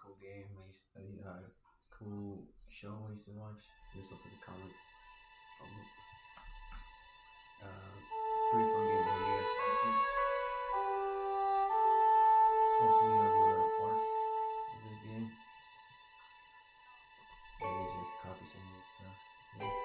cool game. Cool show I used to watch. There's also the comics. Pretty fun game. Hope you guys like it. Hopefully you have a little BOARS of this game. Maybe just copy some of this stuff. Yeah.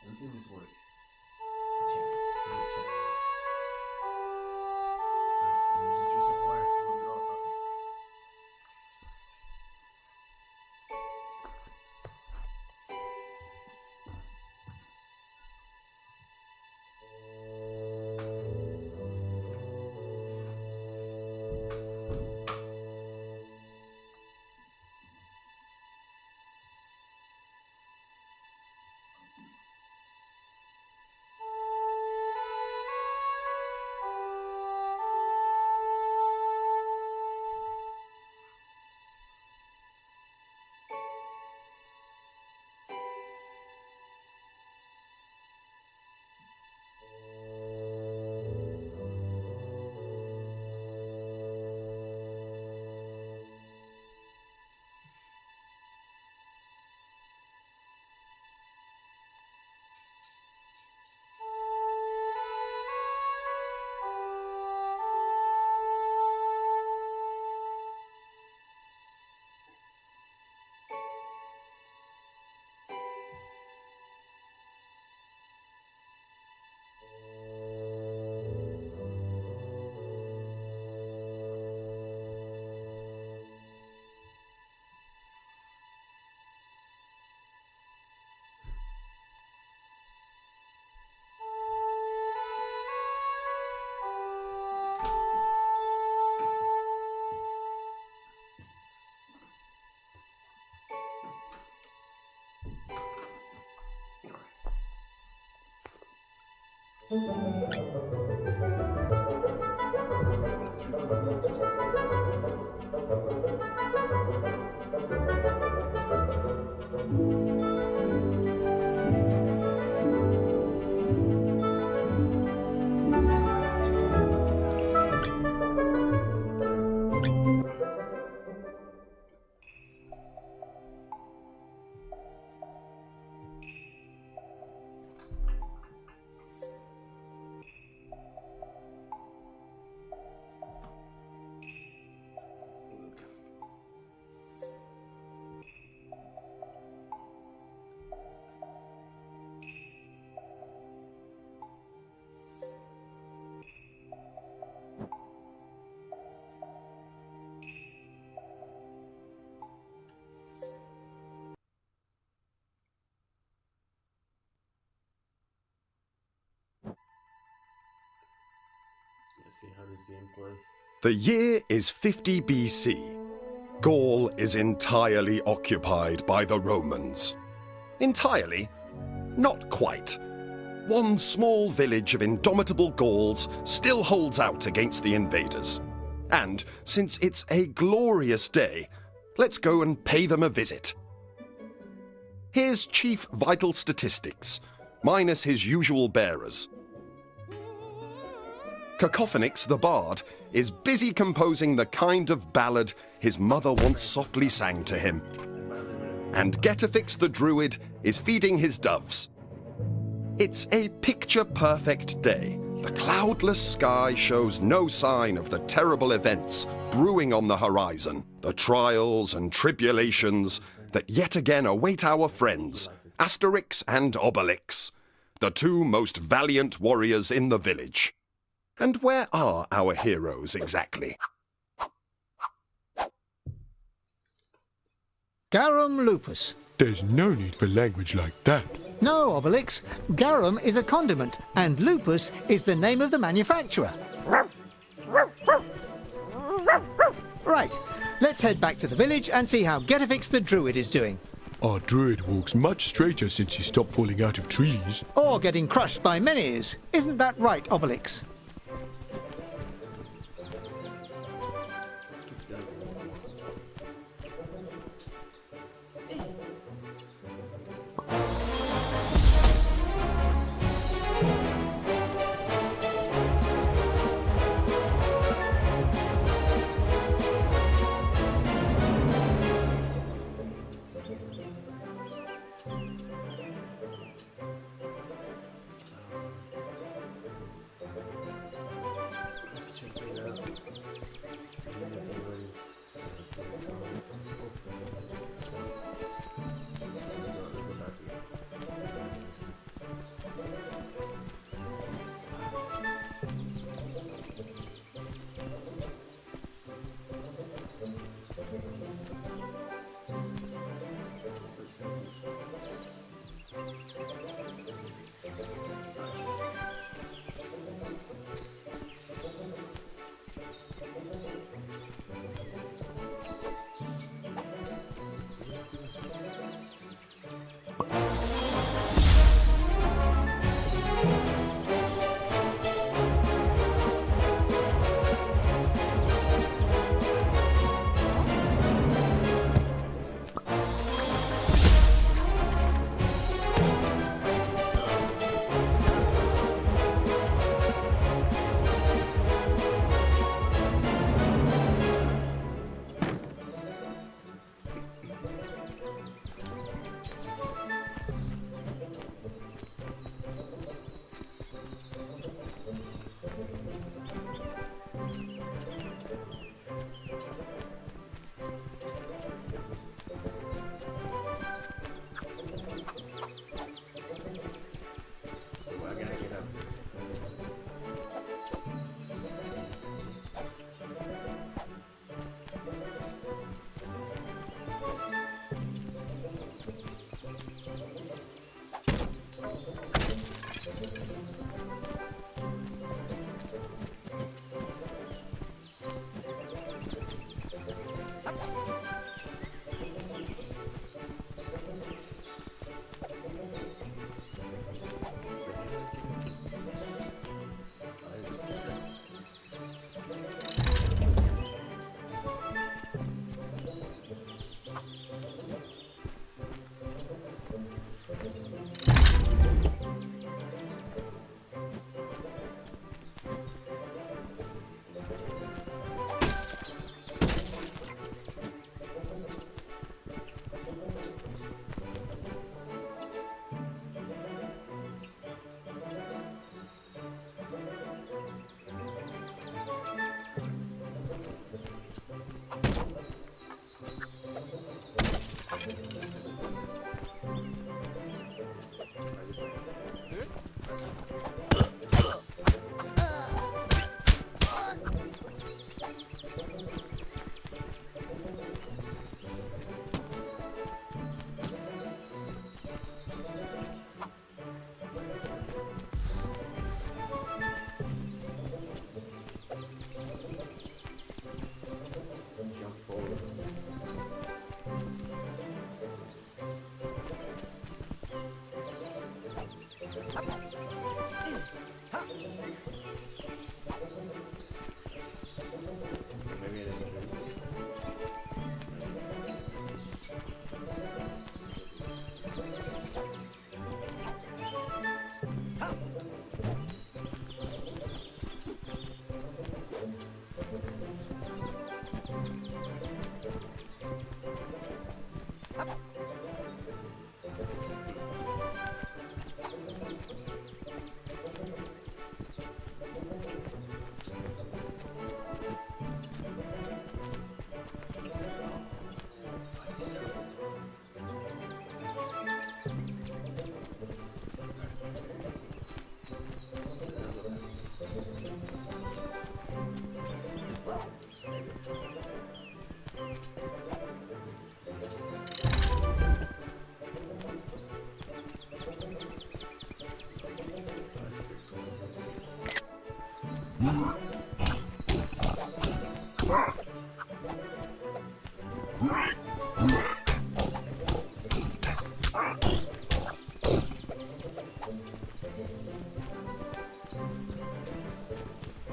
Let's see if this works. Chat. Alright, just use some wire. We'll be all fucking. See how this game plays. The year is 50 BC. Gaul is entirely occupied by the Romans. Entirely? Not quite. One small village of indomitable Gauls still holds out against the invaders. And since it's a glorious day, let's go and pay them a visit. Here's Chief Vital Statistics, minus his usual bearers. Cacophonix the Bard is busy composing the kind of ballad his mother once softly sang to him. And Getafix the Druid is feeding his doves. It's a picture-perfect day. The cloudless sky shows no sign of the terrible events brewing on the horizon, the trials and tribulations that yet again await our friends, Asterix and Obelix, the two most valiant warriors in the village. And where are our heroes exactly? Garum lupus. There's no need for language like that. No, Obelix. Garum is a condiment, and lupus is the name of the manufacturer. Right, let's head back to the village and see how Getafix the druid is doing. Our druid walks much straighter since he stopped falling out of trees. Or getting crushed by menhirs. Isn't that right, Obelix?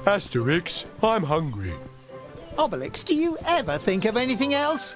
Asterix, I'm hungry. Obelix, do you ever think of anything else?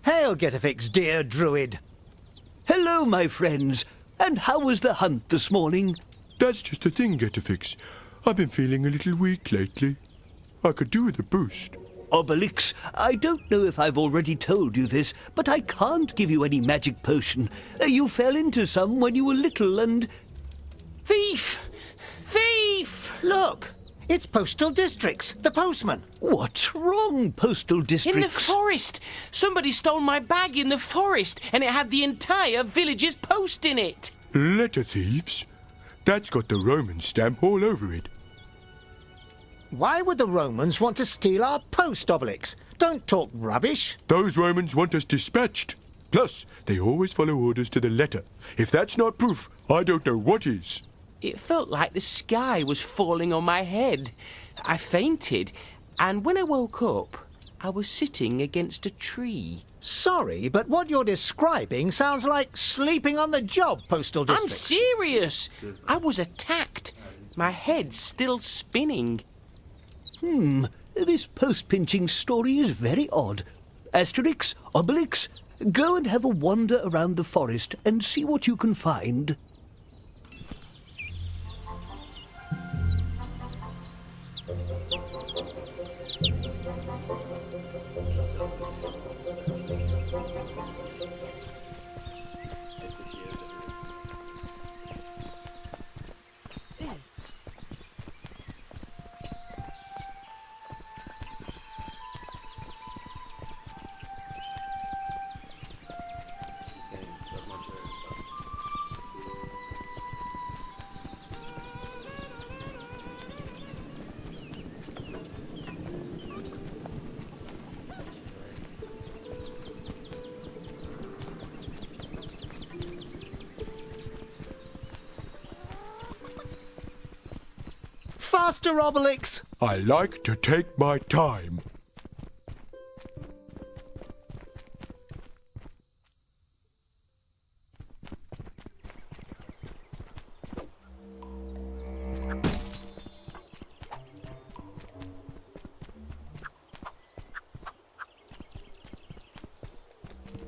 Hail, Getafix, dear druid. Hello, my friends. And how was the hunt this morning? That's just the thing, Getafix. I've been feeling a little weak lately. I could do with a boost. Obelix, I don't know if I've already told you this, but I can't give you any magic potion. You fell into some when you were little and... Thief! Thief! Look, it's Postal Districts, the postman. What's wrong, Postal Districts? In the forest! Somebody stole my bag in the forest, and it had the entire village's post in it. Letter thieves? That's got the Roman stamp all over it. Why would the Romans want to steal our post, Obelix? Don't talk rubbish. Those Romans want us dispatched. Plus, they always follow orders to the letter. If that's not proof, I don't know what is. It felt like the sky was falling on my head. I fainted, and when I woke up, I was sitting against a tree. Sorry, but what you're describing sounds like sleeping on the job, Postal I'm Districts. serious! I was attacked. My head's still spinning. This post-pinching story is very odd. Asterix, Obelix, go and have a wander around the forest and see what you can find. Faster, Obelix! I like to take my time.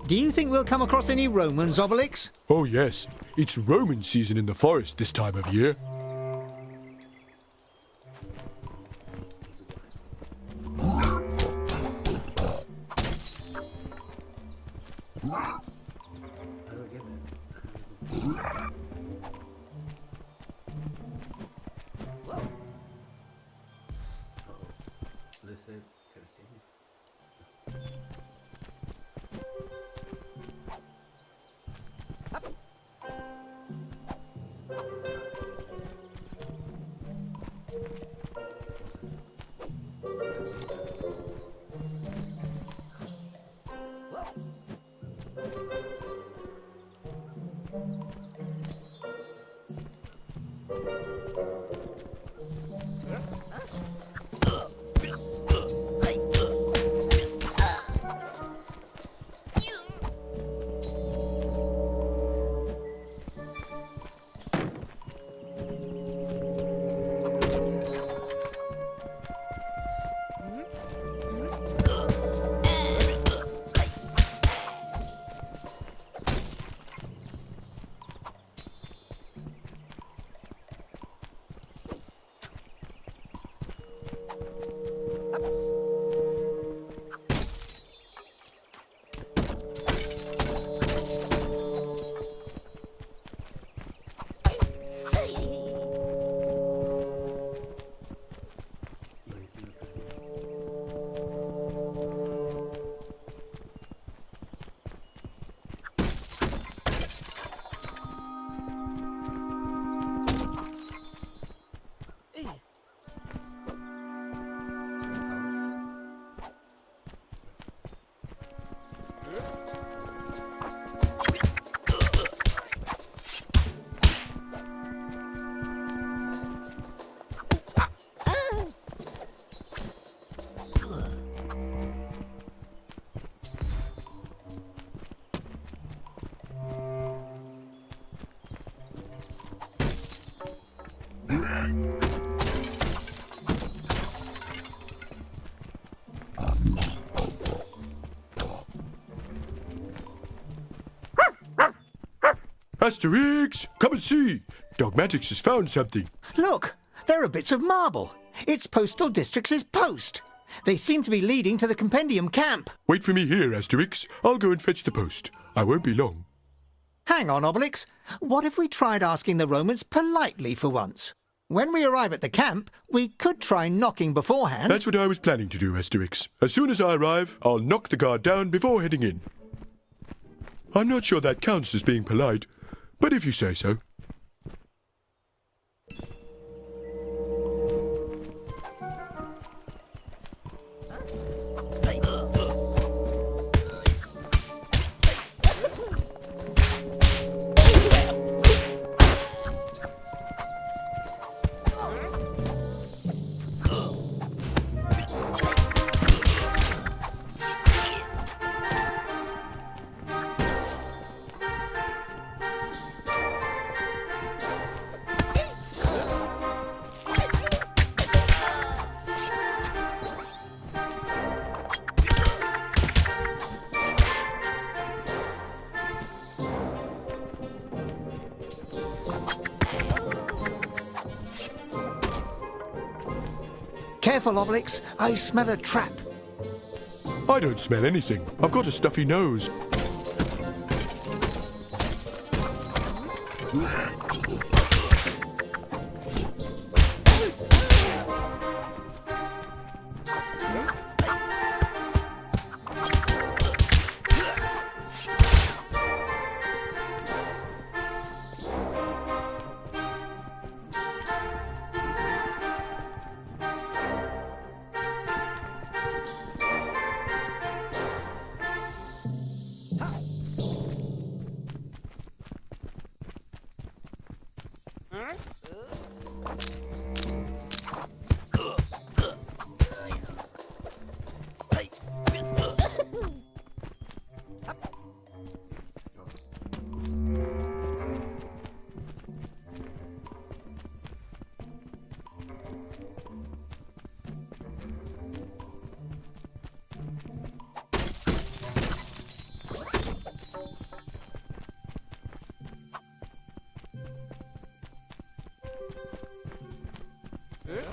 Do you think we'll come across any Romans, Obelix? Oh yes, it's Roman season in the forest this time of year. Listen, can I see you? Asterix, come and see. Dogmatix has found something. Look, there are bits of marble. It's Postal District's post. They seem to be leading to the Compendium camp. Wait for me here, Asterix. I'll go and fetch the post. I won't be long. Hang on, Obelix. What if we tried asking the Romans politely for once? When we arrive at the camp, we could try knocking beforehand. That's what I was planning to do, Asterix. As soon as I arrive, I'll knock the guard down before heading in. I'm not sure that counts as being polite, but if you say so. Careful, Obelix. I smell a trap. I don't smell anything. I've got a stuffy nose.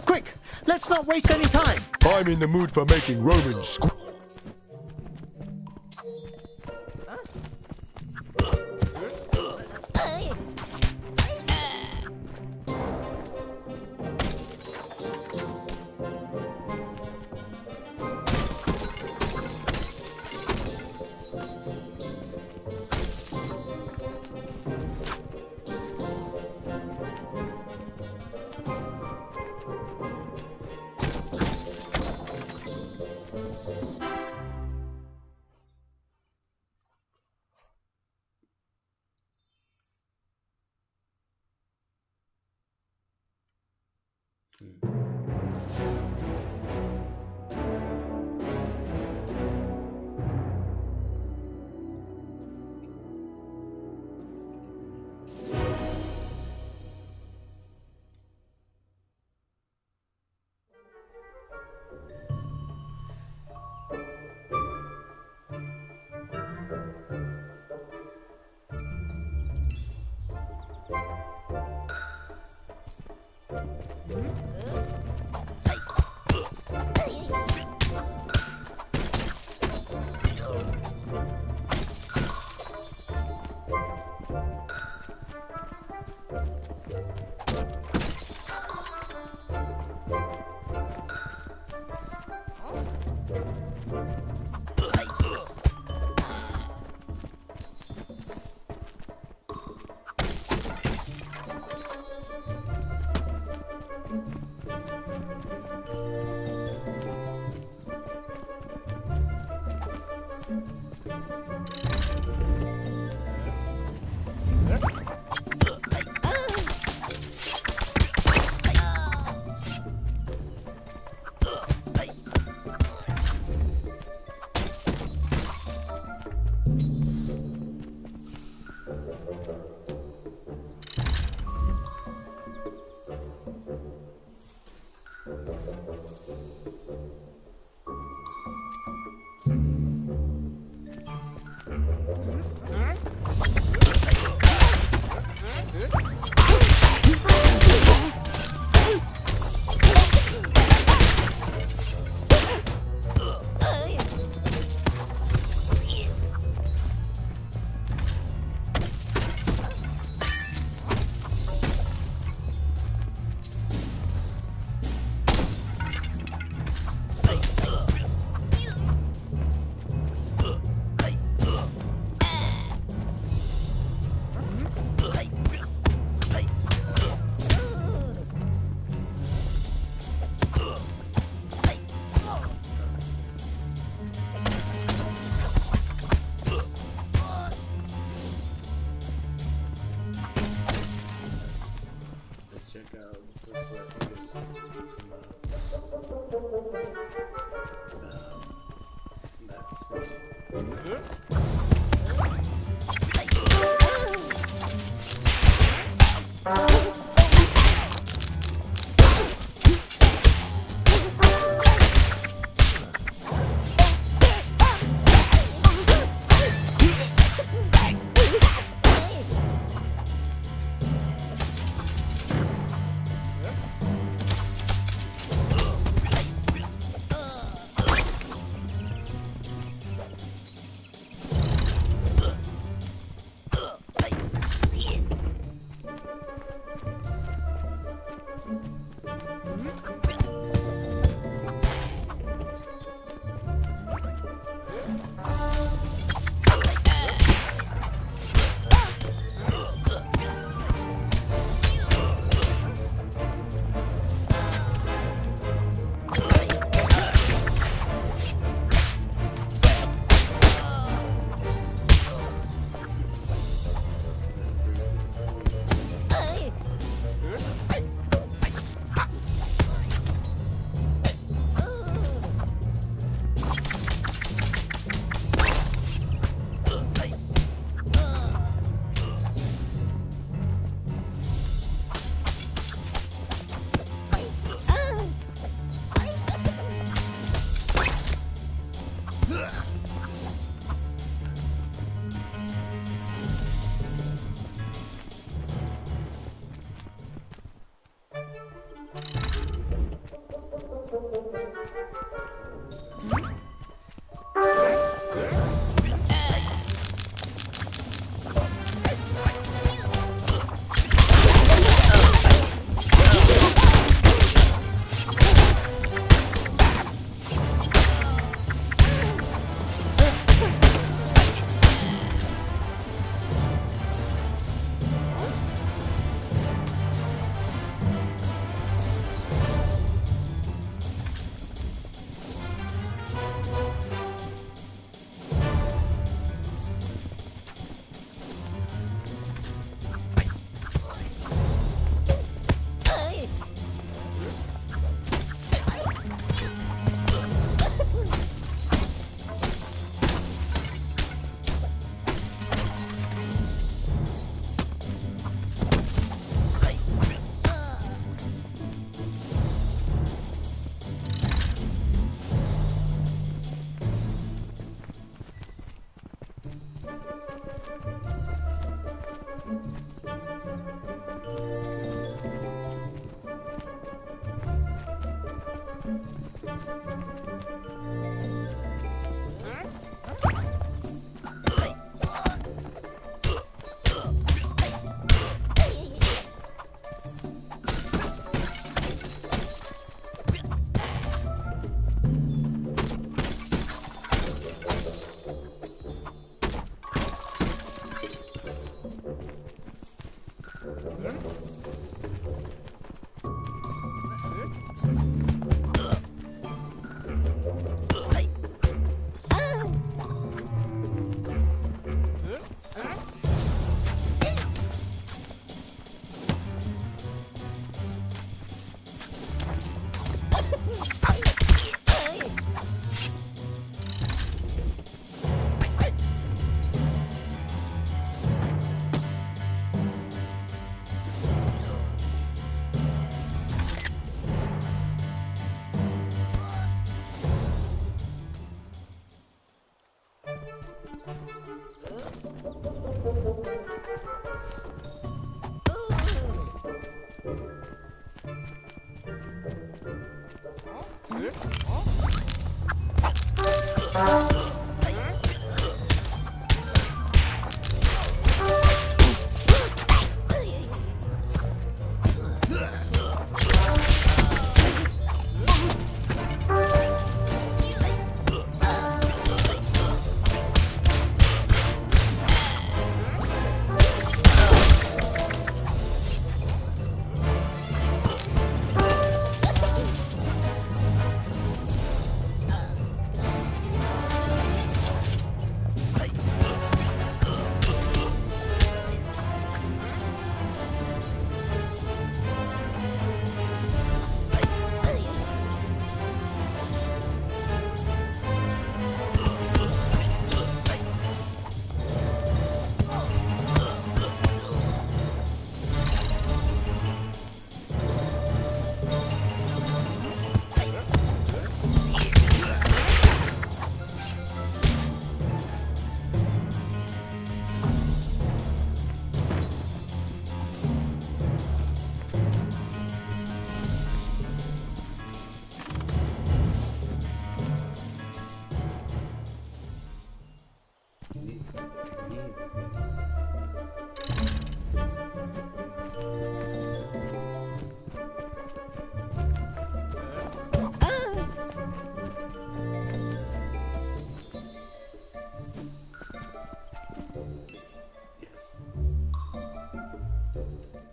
Quick, let's not waste any time. I'm in the mood for making Romans squeal.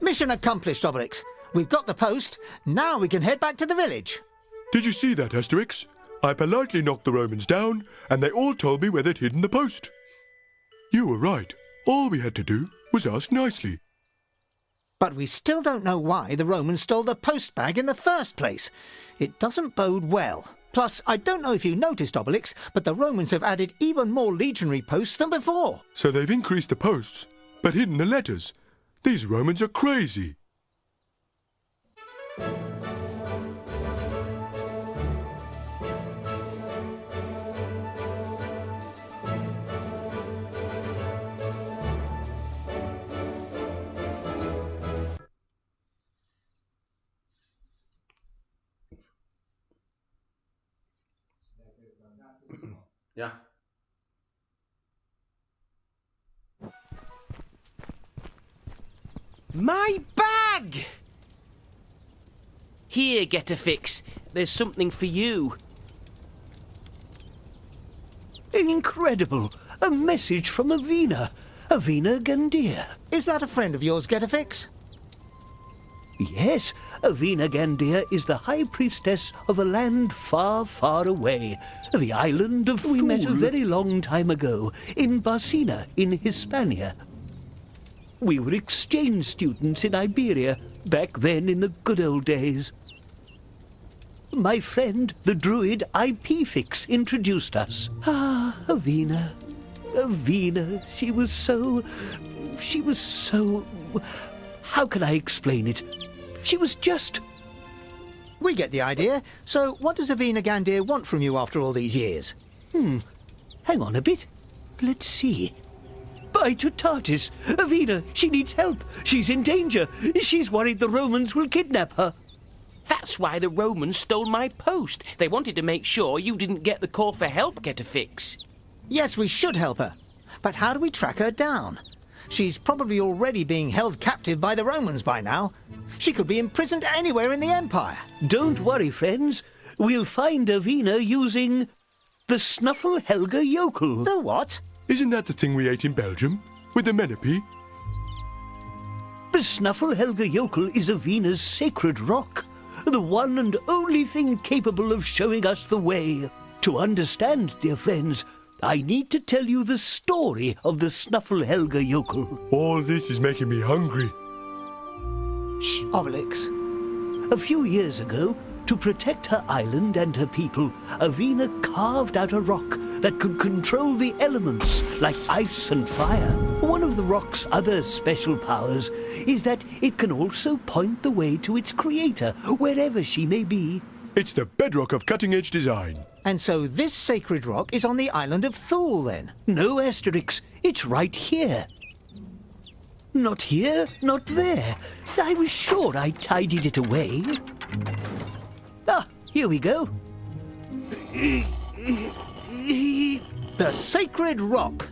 Mission accomplished, Obelix. We've got the post. Now we can head back to the village. Did you see that, Asterix? I politely knocked the Romans down, and they all told me where they'd hidden the post. You were right. All we had to do was ask nicely. But we still don't know why the Romans stole the post bag in the first place. It doesn't bode well. Plus, I don't know if you noticed, Obelix, but the Romans have added even more legionary posts than before. So they've increased the posts, but hidden the letters. These Romans are crazy. Ja. My bag! Here, Getafix. There's something for you. Incredible! A message from Avina. Avina Gandir. Is that a friend of yours, Getafix? Yes, Avina Gandir is the high priestess of a land far, far away. The island of We met a very long time ago in Barcina, in Hispania. We were exchange students in Iberia, back then in the good old days. My friend, the druid Ipfix, introduced us. Ah, Avina. Avina, she was so... How can I explain it? She was just... We get the idea. So what does Avina Gandir want from you after all these years? Hang on a bit. Let's see. By Tutatis, Avina, she needs help. She's in danger. She's worried the Romans will kidnap her. That's why the Romans stole my post. They wanted to make sure you didn't get the call for help, Getafix. Yes, we should help her. But how do we track her down? She's probably already being held captive by the Romans by now. She could be imprisoned anywhere in the Empire. Don't worry, friends. We'll find Avina using the Snuffle Helga Yokel. The what? Isn't that the thing we ate in Belgium? With the Menipee? The Snuffle Helga Yokel is Avina's sacred rock. The one and only thing capable of showing us the way. To understand, dear friends, I need to tell you the story of the Snuffle Helga Yokel. All this is making me hungry. Shh, Obelix. A few years ago, to protect her island and her people, Avina carved out a rock that could control the elements, like ice and fire. One of the rock's other special powers is that it can also point the way to its creator, wherever she may be. It's the bedrock of cutting-edge design. And so this sacred rock is on the island of Thule, then? No, Asterix. It's right here. Not here, not there. I was sure I tidied it away. Ah, here we go. The sacred rock.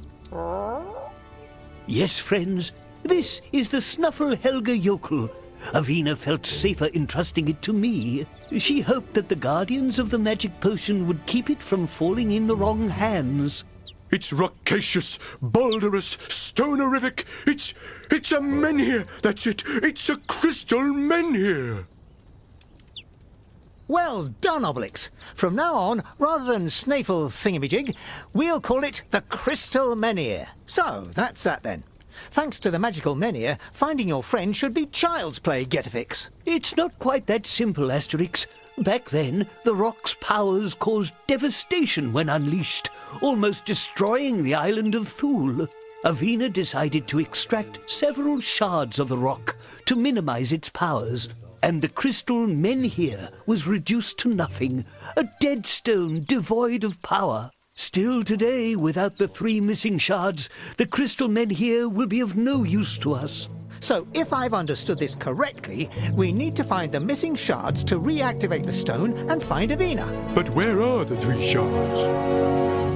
Yes, friends, this is the Snuffle Helga Yokel. Avina felt safer entrusting it to me. She hoped that the guardians of the magic potion would keep it from falling in the wrong hands. It's rockacious, boulderous, stonerific. It's a menhir. That's it. It's a crystal menhir. Well done, Obelix. From now on, rather than Snaffle Thingamajig, we'll call it the Crystal Menhir. So, that's that then. Thanks to the magical menhir, finding your friend should be child's play, Getafix. It's not quite that simple, Asterix. Back then, the rock's powers caused devastation when unleashed, almost destroying the island of Thule. Avina decided to extract several shards of the rock to minimize its powers, and the Crystal Menhir was reduced to nothing, a dead stone devoid of power. Still today, without the 3 missing shards, the Crystal Menhir will be of no use to us. So, if I've understood this correctly, we need to find the missing shards to reactivate the stone and find Avina. But where are the 3 shards?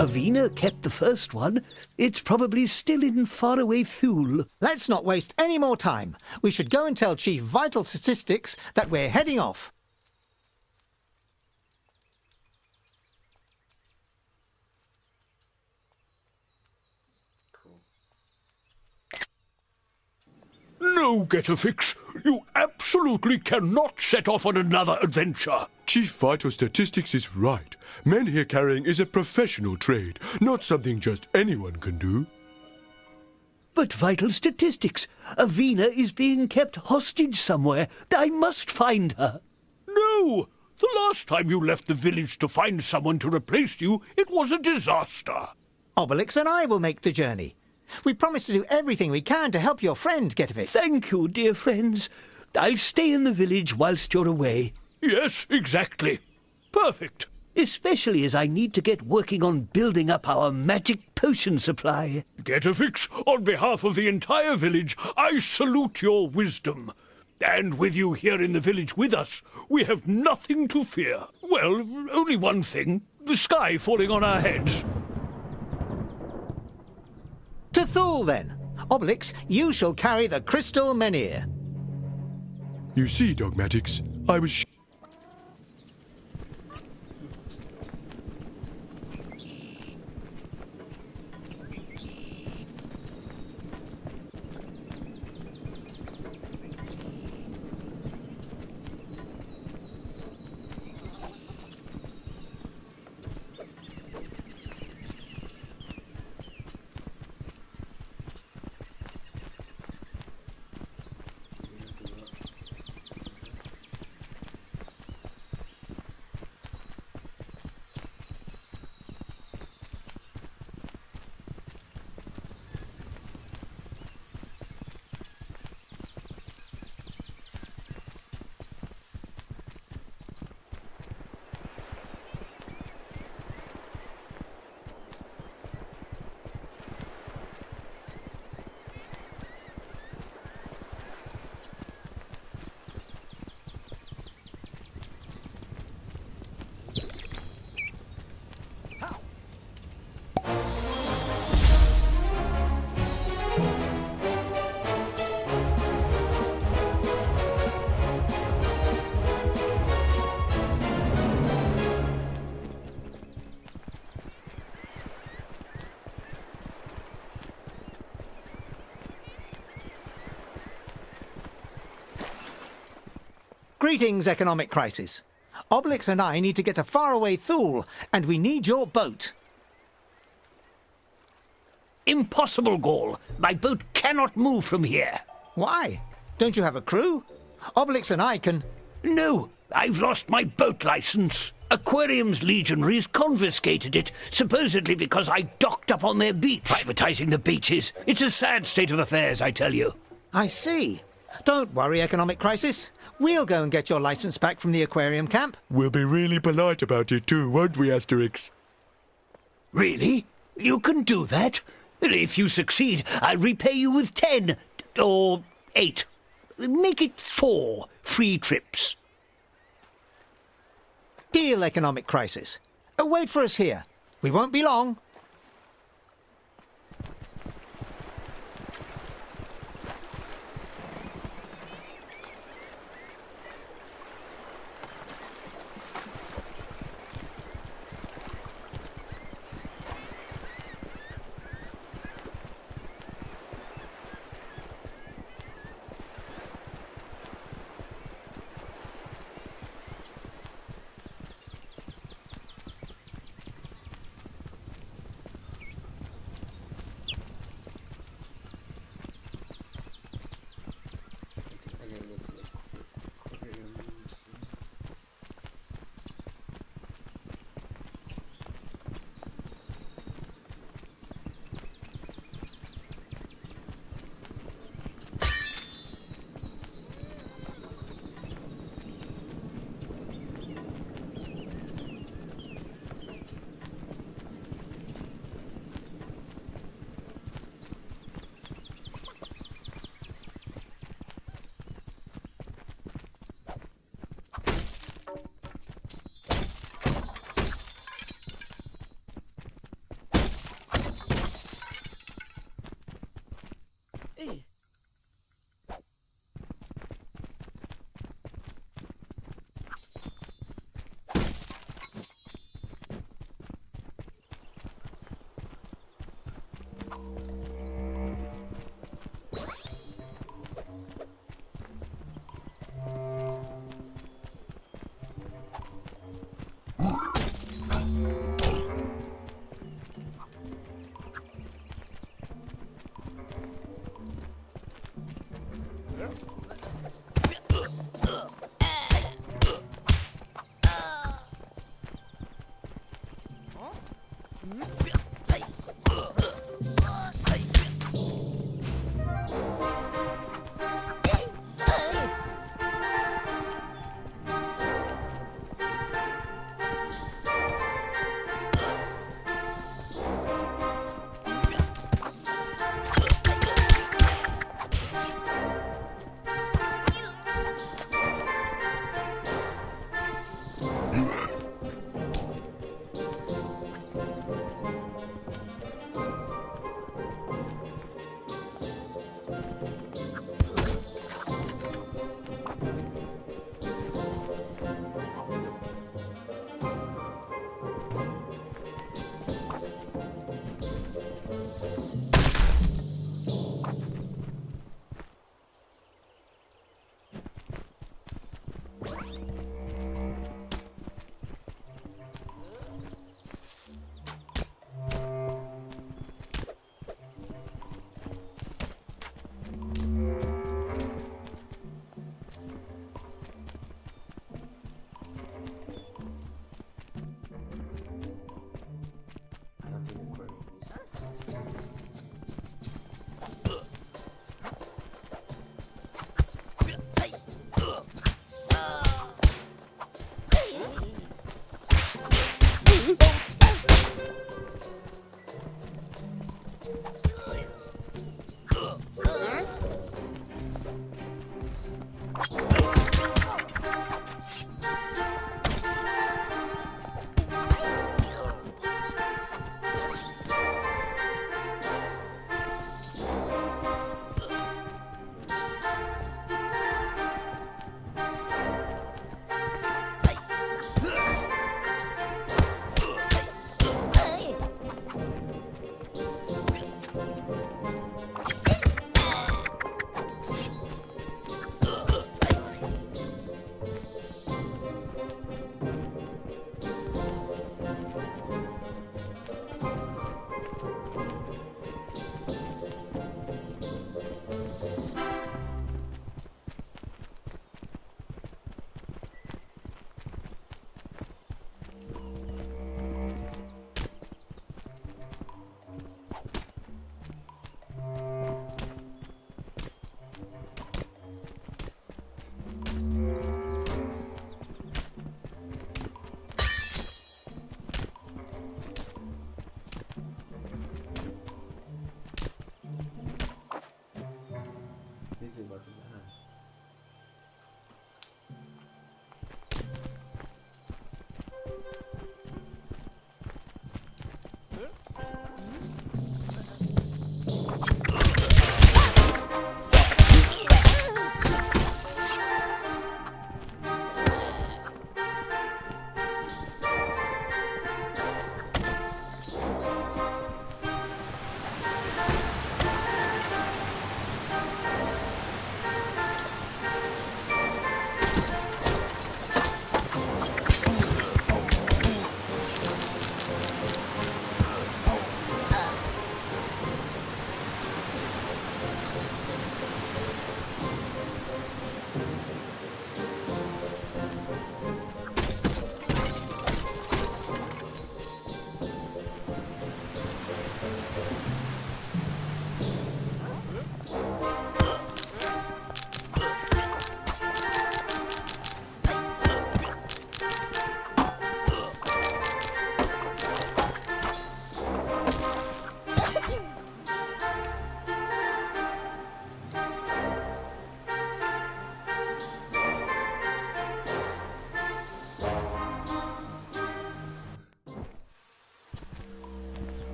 Avina kept the first one. It's probably still in faraway Thule. Let's not waste any more time. We should go and tell Chief Vital Statistics that we're heading off. No, Getafix. You absolutely cannot set off on another adventure. Chief Vital Statistics is right. Menhir carrying is a professional trade, not something just anyone can do. But Vital Statistics, Avina is being kept hostage somewhere. I must find her. No! The last time you left the village to find someone to replace you, it was a disaster. Obelix and I will make the journey. We promise to do everything we can to help your friend, Getafix. Thank you, dear friends. I'll stay in the village whilst you're away. Yes, exactly. Perfect. Especially as I need to get working on building up our magic potion supply. Getafix, on behalf of the entire village, I salute your wisdom. And with you here in the village with us, we have nothing to fear. Well, only one thing. The sky falling on our heads. To Thule, then. Obelix, you shall carry the Crystal Menhir. You see, Dogmatics, I was Greetings, economic crisis. Obelix and I need to get to faraway Thule, and we need your boat. Impossible, Gaul. My boat cannot move from here. Why? Don't you have a crew? Obelix and I can... No, I've lost my boat license. Aquarium's legionaries confiscated it, supposedly because I docked up on their beach. Privatizing the beaches. It's a sad state of affairs, I tell you. I see. Don't worry, Economic Crisis. We'll go and get your license back from the aquarium camp. We'll be really polite about it too, won't we, Asterix? Really? You can do that? If you succeed, I'll repay you with 10 or 8. Make it 4 free trips. Deal, Economic Crisis. Wait for us here. We won't be long.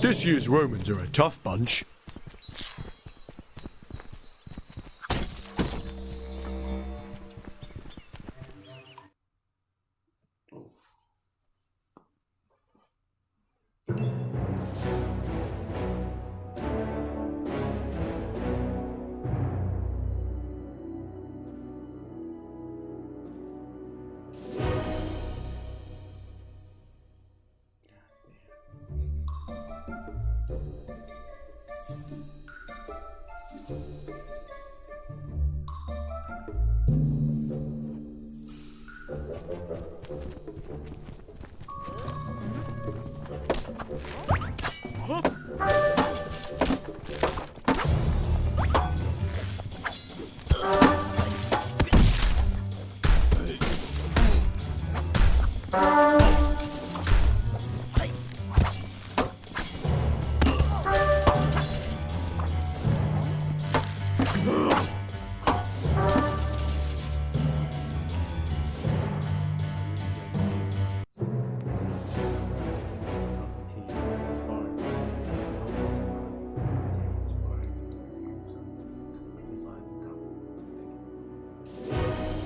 This year's Romans are a tough bunch.